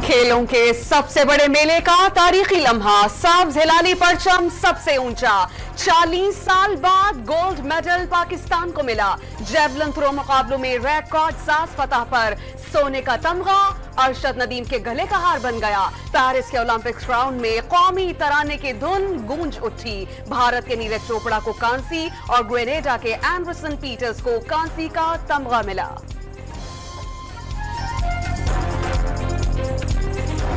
खेलों के सबसे बड़े मेले का तारीखी लम्हा, सब्ज हिलाली परचम सबसे ऊंचा। 40 साल बाद गोल्ड मेडल पाकिस्तान को मिला। जेवलिन थ्रो मुकाबलों में रिकॉर्ड साज फतह पर सोने का तमगा अरशद नदीम के गले का हार बन गया। पेरिस के ओलंपिक्स ग्राउंड में कौमी तराने की धुन गूंज उठी। भारत के नीरज चोपड़ा को कांसी और ग्रेनेडा के एंडरसन पीटर्स को कांसी का तमगा मिला।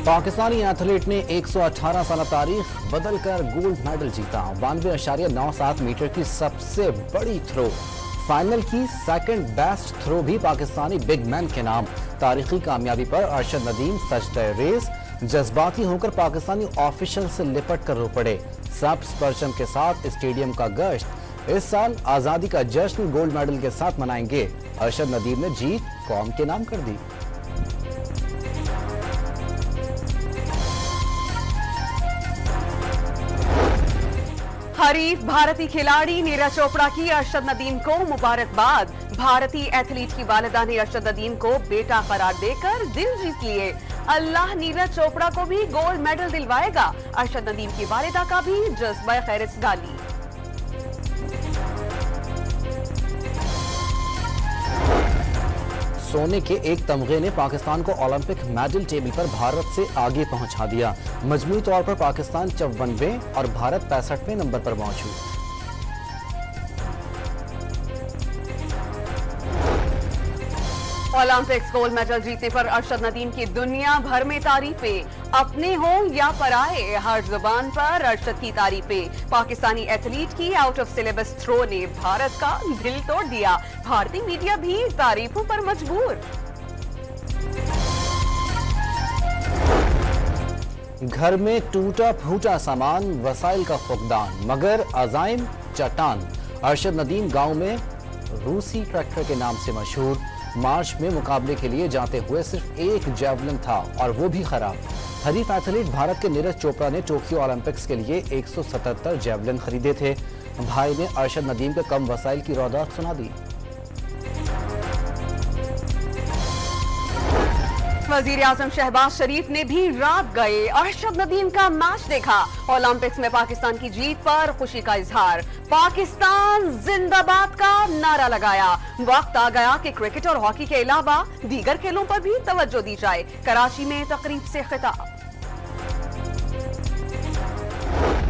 पाकिस्तानी एथलीट ने 118 साल तारीख बदलकर गोल्ड मेडल जीता। 92.97 मीटर की सबसे बड़ी थ्रो, फाइनल की सेकंड बेस्ट थ्रो भी पाकिस्तानी बिग मैन के नाम। तारीखी कामयाबी पर अरशद नदीम सजदे रेस जज्बाती होकर पाकिस्तानी ऑफिशियल से लिपट कर रो पड़े। सब्ज परचम के साथ स्टेडियम का गश्त। इस साल आजादी का जश्न गोल्ड मेडल के साथ मनाएंगे। अरशद नदीम ने जीत कौम के नाम कर दी। हरीफ भारतीय खिलाड़ी नीरज चोपड़ा की अरशद नदीम को मुबारकबाद। भारतीय एथलीट की वालिदा ने अरशद नदीम को बेटा करार देकर दिल जीत लिए। अल्लाह नीरज चोपड़ा को भी गोल्ड मेडल दिलवाएगा। अरशद नदीम की वालिदा का भी जज्बा खैरिस गाली। सोने के एक तमगे ने पाकिस्तान को ओलंपिक मेडल टेबल पर भारत से आगे पहुंचा दिया। मजमूई तौर पर पाकिस्तान 54वें और भारत 65वें नंबर पर पहुंची। ओलंपिक्स गोल्ड मेडल जीतने पर अरशद नदीम की दुनिया भर में तारीफें। अपने हो या पराए, हर जुबान पर अरशद की तारीफें। पाकिस्तानी एथलीट की आउट ऑफ सिलेबस थ्रो ने भारत का दिल तोड़ दिया। भारतीय मीडिया भी तारीफों पर मजबूर। घर में टूटा फूटा सामान, वसाइल का फुकदान, मगर अजाइम चट्टान। अरशद नदीम गांव में रूसी ट्रैक्टर के नाम से मशहूर। मार्च में मुकाबले के लिए जाते हुए सिर्फ एक जेवलिन था और वो भी खराब। हरीफ एथलीट भारत के नीरज चोपड़ा ने टोक्यो ओलंपिक्स के लिए 177 जेवलिन खरीदे थे। भाई ने अरशद नदीम के कम वसाइल की रौदात सुना दी। वजीर आजम शहबाज शरीफ ने भी रात गए अरशद नदीम का मैच देखा। ओलंपिक्स में पाकिस्तान की जीत पर खुशी का इजहार। पाकिस्तान जिंदाबाद का नारा लगाया। वक्त आ गया कि क्रिकेट और हॉकी के अलावा दीगर खेलों पर भी तवज्जो दी जाए। कराची में तकरीब से खिताब।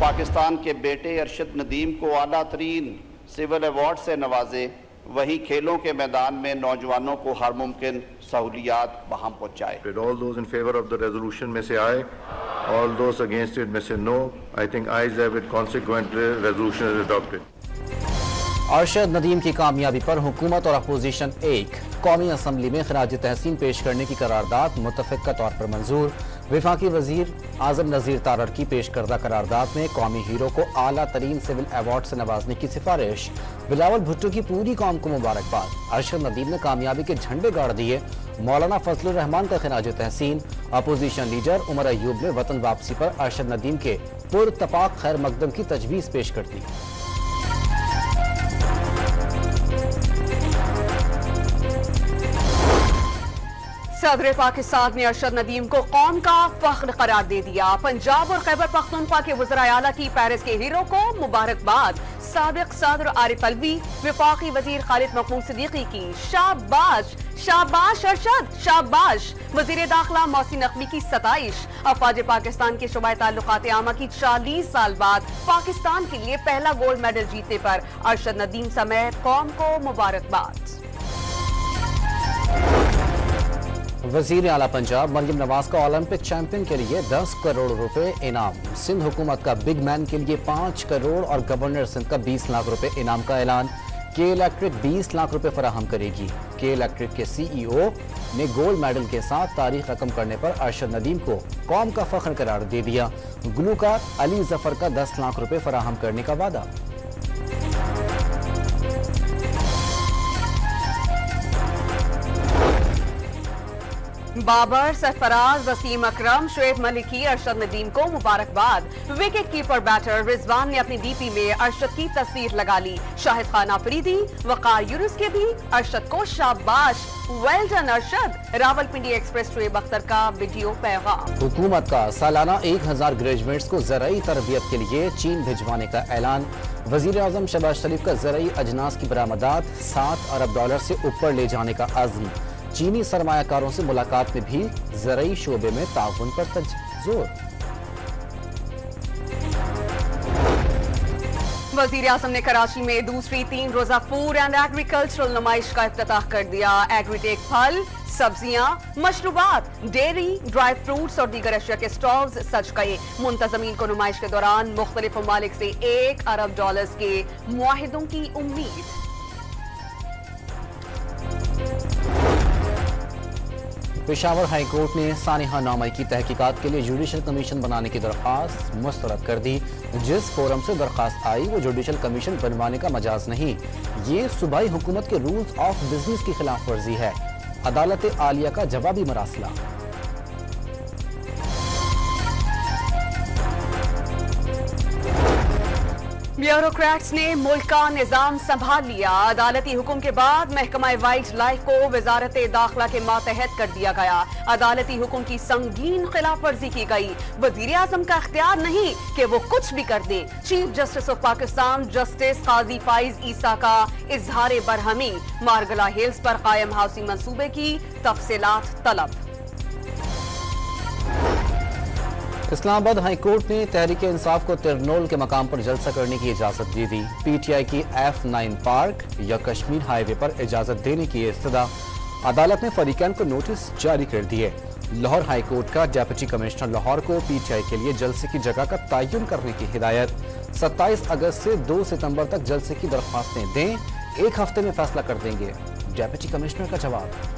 पाकिस्तान के बेटे अरशद नदीम को आला तरीन सिविल अवार्ड से नवाजे, वहीं खेलों के मैदान में नौजवानों को हर मुमकिन सहूलियात बहाम पहुँचाए। All those in favor of the resolution में से आए, all those against it में से no. I think ayes have it, consequent resolution is adopted. Arshad Nadeem की कामयाबी पर हुकूमत और अपोजिशन एक। कौमी असम्बली में खराज तहसीन पेश करने की करारदाद मुतफ़िक़ा तौर पर मंजूर। विफाकी वजीर आजम नज़ीर तारर की पेश करदा करारदाद में कौमी हीरो को आला तरीन सिविल अवार्ड से नवाजने की सिफारिश। बिलावल भुट्टो की पूरी कौम को मुबारकबाद। अरशद नदीम ने कामयाबी के झंडे गाड़ दिए। मौलाना फजलुर रहमान का खराज तहसीन। अपोजिशन लीडर उमर अयूब ने वतन वापसी पर अरशद नदीम के पुरतपाक खैर मकदम की तजवीज़ पेश कर दी। सदर पाकिस्तान ने अरशद नदीम को कौम का फख्र करार दे दिया। पंजाब और खैबर पख्तूनख्वा के वज़राए आला की पेरिस के हीरो को मुबारकबाद। साबिक सदर आरिफ अलवी, वफाकी वजीर खालिद मखमूद सिद्दीकी की शाबाश शाबाश अरशद शाबाश। वजीर दाखिला मोहसिन नकवी की सताइश। अफवाज पाकिस्तान के शुबाए ताल्लुकात आमा की 40 साल बाद पाकिस्तान के लिए पहला गोल्ड मेडल जीतने पर अरशद नदीम समेत कौम को मुबारकबाद। वजीर आला पंजाब मरियम नवाज का ओलंपिक चैंपियन के लिए 10 करोड़ रुपए इनाम। सिंध हुकूमत का बिग मैन के लिए 5 करोड़ और गवर्नर सिंध का 20 लाख रुपए इनाम का ऐलान। के इलेक्ट्रिक 20 लाख रुपए फराहम करेगी। के इलेक्ट्रिक के CEO ने गोल्ड मेडल के साथ तारीख रकम करने पर अरशद नदीम को कौम का फख्र करार दे दिया। गुलूकार अली जफर का 10 लाख रुपए फराहम करने का वादा। बाबर, सरफराज, वसीम अकरम, शुएब मलिकी, अरशद नदीम को मुबारकबाद। विकेट कीपर बैटर रिजवान ने अपनी डीपी में अरशद की तस्वीर लगा ली। शाहिद खान आफरीदी, वकार यूनुस के भी अरशद को शाबाश, well done Arshad. Rawalpindi express Shoaib Akhtar का वीडियो पैगाम। हुकूमत का सालाना 1000 ग्रेजुएट्स को ज़राई तरबियत के लिए चीन भिजवाने का ऐलान। वज़ीर आज़म शहबाज शरीफ का ज़राई अजनास की बरामदात $7 अरब से ऊपर ले जाने का अज़्म। चीनी सरमायाकारों से मुलाकात में भी ज़राई शोबे में ताउन पर जोर। वज़ीर आज़म ने कराची में दूसरी 3 रोजा फूड एंड एग्रीकल्चरल नुमाइश का इफ्तिताह कर दिया। एग्रीटेक फल, सब्जियां, मशरूबात, डेयरी, ड्राई फ्रूट्स और दीगर अशिया के स्टॉल्स सज गए। मुंतज़मीन को नुमाइश के दौरान मुख्तलिफ ममालिक से $1 अरब के मुआहिदों की उम्मीद। पेशावर हाई कोर्ट ने सानिहा नामई की तहकीकात के लिए जुडिशल कमीशन बनाने की दरख्वास्त मुस्तरद कर दी। जिस फोरम से दरख्वास्त आई वो जुडिशल कमीशन बनवाने का मजाज नहीं, ये सूबाई हुकूमत के रूल्स ऑफ बिजनेस की खिलाफ वर्जी है। अदालत आलिया का जवाबी मरासला। ब्यूरोक्रेट्स ने मुल्क का निजाम संभाल लिया। अदालती हुक्म के बाद महकमा वाइल्ड लाइफ को वजारत दाखिला के मातहत कर दिया गया। अदालती हुक्म की संगीन खिलाफ वर्जी की गई। वजीर आजम का इख्तियार नहीं कि वो कुछ भी कर दे। Chief justice of Pakistan justice Qazi Faez Isa का इजहार बरहमी। मारगला हिल्स पर कायम हाउसिंग मंसूबे की तफसीलात तलब। इस्लामाबाद हाई कोर्ट ने तहरीक इंसाफ को तिरनोल के मकाम पर जलसा करने की इजाजत दे दी। PTI की F9 पार्क या कश्मीर हाईवे पर इजाजत देने की इस्तदा। अदालत ने फरीकैन को नोटिस जारी कर दिए। लाहौर हाई कोर्ट का डेप्यूटी कमिश्नर लाहौर को PTI के लिए जलसे की जगह का तयन करने की हिदायत। 27 अगस्त से 2 सितंबर तक जलसे की दरख्वास्तें दें, 1 हफ्ते में फैसला कर देंगे। डेप्यूटी कमिश्नर का जवाब।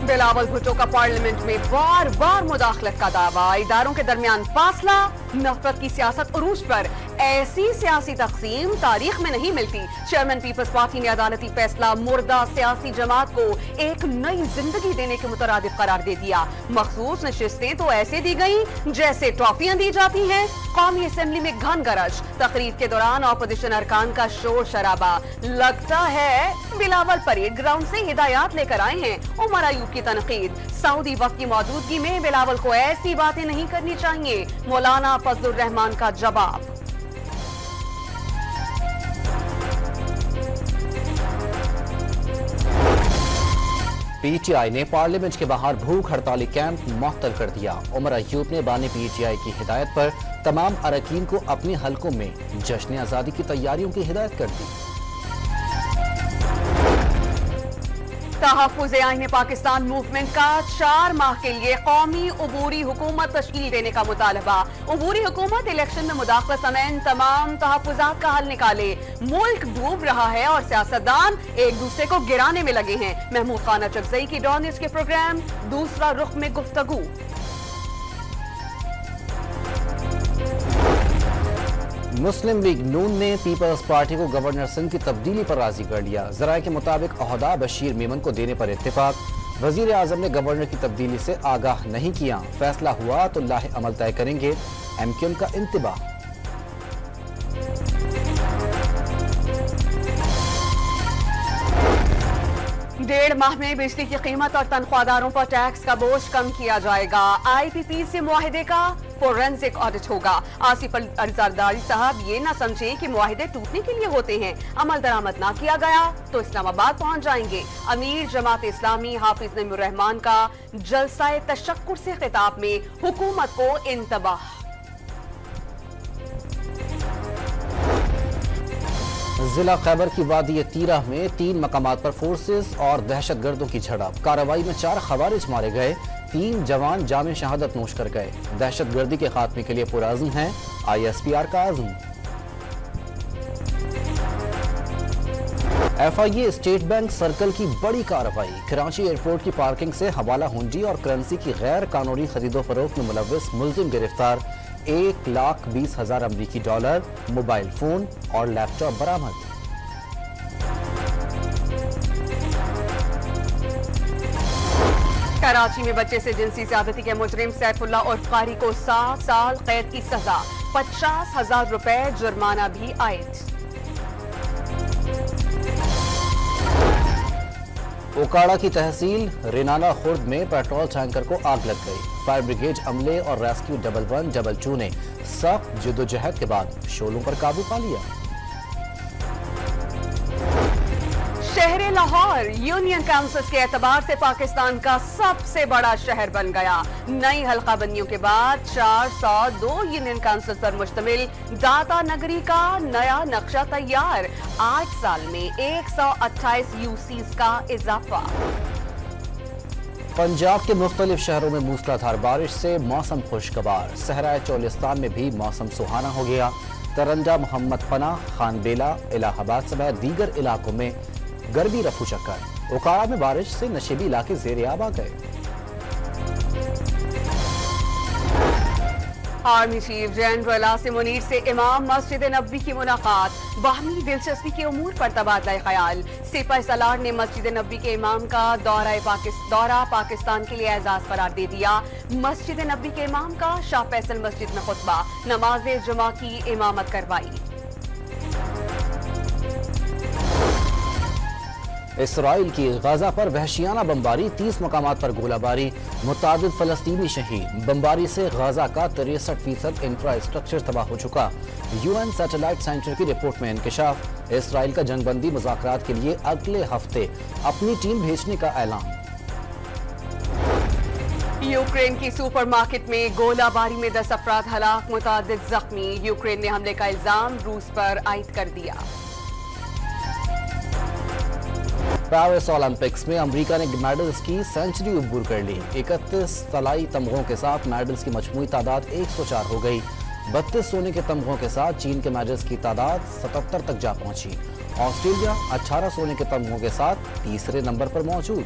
बिलावल भुट्टो का पार्लियामेंट में बार बार मुदाखलत का दावा। इदारों के दरमियान फासला, नफरत की सियासत उरूज पर। ऐसी सियासी तकसीम तारीख में नहीं मिलती। चेयरमैन पीपल्स पार्टी ने अदालती फैसला मुर्दा सियासी जमात को एक नई जिंदगी देने के मुतरादिफ करार दे दिया। मखसूस नशिस्तें तो ऐसे दी गई जैसे ट्रॉफियां दी जाती हैं। कौमी असेंबली में घन गरज। तकरीर के दौरान ऑपोजिशन अरकान का शोर शराबा। लगता है बिलावल परेड ग्राउंड से हिदायत लेकर आए हैं। उमर अयूब की तनकीद। सऊदी वक्त की मौजूदगी में बिलावल को ऐसी बातें नहीं करनी चाहिए। मौलाना फजलुर रहमान का जवाब। PTI ने पार्लियामेंट के बाहर भूख हड़ताली कैंप मुअत्तल कर दिया। उमर अयूब ने बानी PTI की हिदायत पर तमाम अरकान को अपने हलकों में जश्न आज़ादी की तैयारियों की हिदायत कर दी। तहफ़्फ़ुज़ आईन पाकिस्तान मूवमेंट का 4 माह के लिए कौमी उबूरी हुकूमत तश्कील देने का मुतालबा। उबूरी हुकूमत इलेक्शन में मुदाखलत समेत तमाम तहफ़्फ़ुज़ात का हल निकाले। मुल्क डूब रहा है और सियासतदान एक दूसरे को गिराने में लगे हैं। महमूद खान अचकज़ई की डॉन न्यूज़ के प्रोग्राम दूसरा रुख में गुफ्तगू। मुस्लिम लीग नून ने पीपल्स पार्टी को गवर्नर सिंध की तब्दीली पर राजी कर लिया। जराये के मुताबिक ओहदा बशीर मेमन को देने पर इत्तेफाक। वजीर आजम ने गवर्नर की तब्दीली से आगाह नहीं किया। फैसला हुआ तो लाहे अमल तय करेंगे। MQM का इंतबाह। डेढ़ माह में बिजली की कीमत और तनख्वाहदारों पर टैक्स का बोझ कम किया जाएगा। IPP से मुआहिदे का फोरेंसिक ऑडिट होगा। आसिफ अरजरदारी साहब ये ना समझे कि मुआहिदे टूटने के लिए होते हैं। अमल दरामद ना किया गया तो इस्लामाबाद पहुंच जाएंगे। अमीर जमात इस्लामी हाफिज नईमुर रहमान का जलसाए तशक्कुर से खिताब में हुकूमत को इंतबाह। जिला खैबर की वादी तीरा में 3 मकामात पर फोर्सेस और दहशतगर्दों की झड़प। कार्रवाई में 4 खवारिज मारे गए, 3 जवान जामे शहादत नोश कर गए। दहशतगर्दी के खात्मे के लिए पुरअज़्म है ISPR का अज़्म। FIA स्टेट बैंक सर्कल की बड़ी कार्रवाई। कराची एयरपोर्ट की पार्किंग से हवाला हुंडी और करेंसी की गैर कानूनी खरीदो फरोख्त में मुलव्वस मुल्जिम गिरफ्तार। 1,20,000 अमरीकी डॉलर, मोबाइल फोन और लैपटॉप बरामद। कराची में बच्चे से जिनसी ज्यादती के मुजरिम सैफुल्लाह उर्फ कारी को 7 साल कैद की सजा, 50,000 रुपए जुर्माना भी आयद। ओकाड़ा की तहसील रिनाना खुर्द में पेट्रोल टैंकर को आग लग गई। फायर ब्रिगेड अमले और रेस्क्यू डबल 1 डबल 2 ने सख्त जद्दोजहद के बाद शोलों पर काबू पा लिया। शहर लाहौर यूनियन काउंसिल के एतबार से पाकिस्तान का सबसे बड़ा शहर बन गया। नई हल्काबंदियों के बाद 402 यूनियन काउंसिल पर मुश्तमिल दाता नगरी का नया नक्शा तैयार। 8 साल में 128 यूसीज का इजाफा। पंजाब के मुख्तलिफ शहरों में मूसलाधार बारिश से मौसम खुशगवार। सहराए चोलिस्तान में भी मौसम सुहाना हो गया। तरंजा, मोहम्मद पना, खानबेला, इलाहाबाद समेत दीगर इलाकों में गर्मी रफू चक्कर। ओकाड़ा में बारिश से नशेबी इलाके ज़ेर-ए-आब आ गए। Army chief general Asim Munir से इमाम मस्जिद नबवी की मुलाकात, बाहमी दिलचस्पी के उमूर पर तबादला ख्याल। सिपह सलार ने मस्जिद नबवी के इमाम का दौरा पाकिस्तान के लिए एजाज करार दे दिया। मस्जिद नबवी के इमाम का शाह फैसल मस्जिद में खुतबा, नमाज जुमा की इमामत करवाई। इसराइल की गजा पर वहशियाना बमबारी, 30 मकामात पर गोलाबारी, मुतादिद फलस्तीनी शहीद। बमबारी से गजा का 63% इंफ्रास्ट्रक्चर तबाह हो चुका। UN सैटेलाइट सेंटर की रिपोर्ट में इंकशाफ। इसराइल का जंगबंदी मुज़ाकरात के लिए अगले हफ्ते अपनी टीम भेजने का ऐलान। यूक्रेन की सुपरमार्केट में गोलाबारी में 10 अफराद हलाक, मुतादिद जख्मी। यूक्रेन ने हमले का इल्जाम रूस पर आयद कर दिया। पेरिस ओलंपिक्स में अमेरिका ने मेडल्स की सेंचुरी अबूर कर ली। 31 तलाई तमगों के साथ मेडल्स की मजमूई तादाद 104 हो गई। 32 सोने के तमगों के साथ चीन के मेडल्स की तादाद 77 तक जा पहुंची। ऑस्ट्रेलिया 18 सोने के तमगों के साथ तीसरे नंबर पर मौजूद।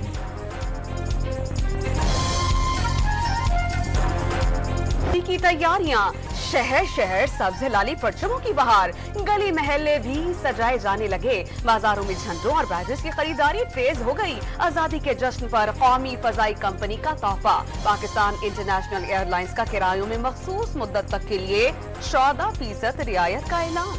की तैयारियां, शहर शहर सब्ज लाली परचमों की बहार। गली महल्ले भी सजाए जाने लगे। बाजारों में झंडों और बैजेस की खरीदारी तेज हो गई। आजादी के जश्न पर कौमी फजाई कंपनी का तोहफा। पाकिस्तान इंटरनेशनल एयरलाइंस का किरायों में मखसूस मुद्दत तक के लिए 14% रियायत का ऐलान।